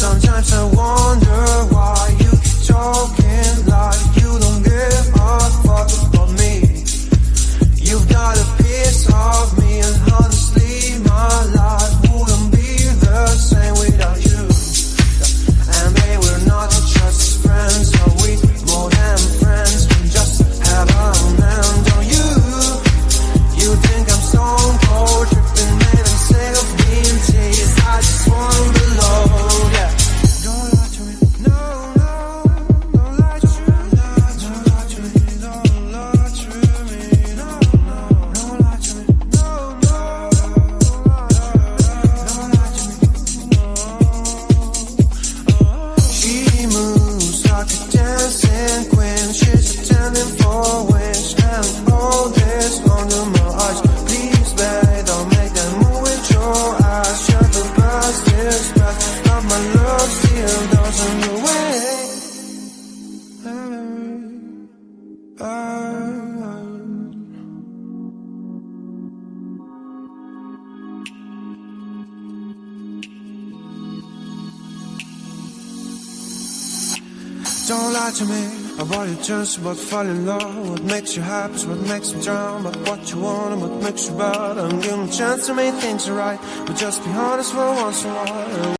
Sometimes I wonder why you keep talking like you don't give a fuck about me. You've got a piece of me, and honestly my life wouldn't be the same without you. And babe, we're not just friends, are we more than friends? We just have a moment on you. You think I'm stone cold, tripping, man, I'm sick of being teased. I just wanna belong, yeah. Don't lie to me, no, no, don't lie to me, don't lie to me, don't lie to me, no, no, don't lie to me, no, no, don't lie to me. She moves like a dancing queen, she's attending for which, and all this under my eyes. Please, babe, don't make that move with your eyes. Shut the past is past, but my love still doesn't away. Don't lie to me about your chance, about falling in love. What makes you happy is what makes me drown. But what you want and what makes you bad, and give me a chance to make things right. But just be honest for once in a while.